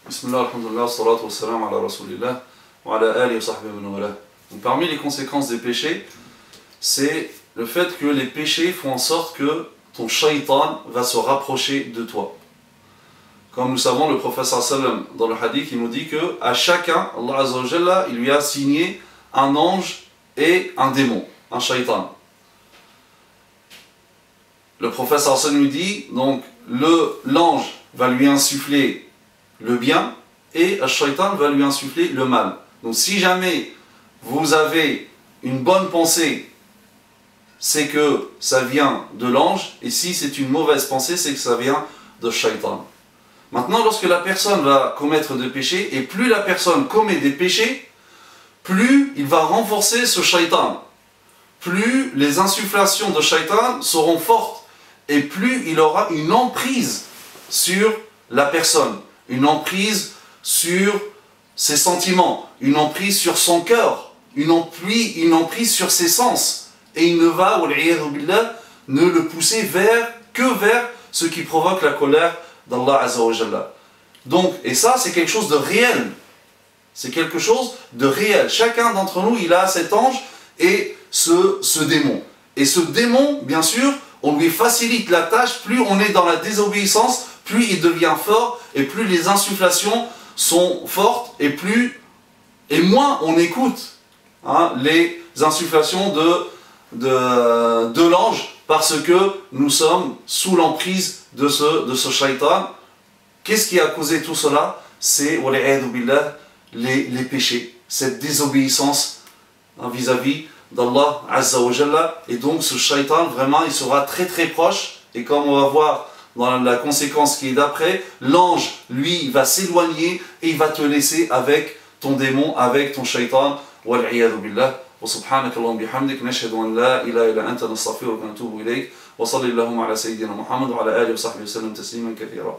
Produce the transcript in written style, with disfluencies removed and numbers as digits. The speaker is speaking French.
Bismillah, alhamdulillah, salatu wa salam ala rasulillah, wa ala alihi wa sahbihi wa man wala. Donc, parmi les conséquences des péchés, c'est le fait que les péchés font en sorte que ton shaitan va se rapprocher de toi. Comme nous savons, le prophète sallam dans le hadith, il nous dit que à chacun, Allah Azza wa Jalla, il lui a assigné un ange et un démon, un shaitan. Le prophète sallam nous dit, donc l'ange va lui insuffler le bien et le shaitan va lui insuffler le mal. Donc si jamais vous avez une bonne pensée, c'est que ça vient de l'ange, et si c'est une mauvaise pensée, c'est que ça vient de shaitan. Maintenant, lorsque la personne va commettre des péchés, et plus la personne commet des péchés, plus il va renforcer ce shaitan. Plus les insufflations de shaitan seront fortes, et plus il aura une emprise sur la personne, une emprise sur ses sentiments, une emprise sur son cœur, une emprise sur ses sens. Et il ne va, ne le pousser que vers ce qui provoque la colère d'Allah Azza wa Jalla. Donc, et ça, c'est quelque chose de réel. C'est quelque chose de réel. Chacun d'entre nous, il a cet ange et ce démon. Et ce démon, bien sûr, on lui facilite la tâche. Plus on est dans la désobéissance, plus il devient fort, et plus les insufflations sont fortes, et moins on écoute les insufflations de l'ange, parce que nous sommes sous l'emprise de ce shaitan. Qu'est-ce qui a causé tout cela? C'est les péchés, cette désobéissance vis-à-vis d'Allah Azza wa Jalla. Et donc ce shaitan, vraiment, il sera très très proche, et comme on va voir dans la conséquence qui est d'après, l'ange, lui, il va s'éloigner et il va te laisser avec ton démon, avec ton shaitan. Wal-'iyadhu billah. وسبحانك اللهم بحمدك نشهد أن لا إله إلا أنت نستغفرك ونتوب إليك وصلى اللهم على سيدنا محمد وعلى آله وصحبه وسلم تسليما كثيرا.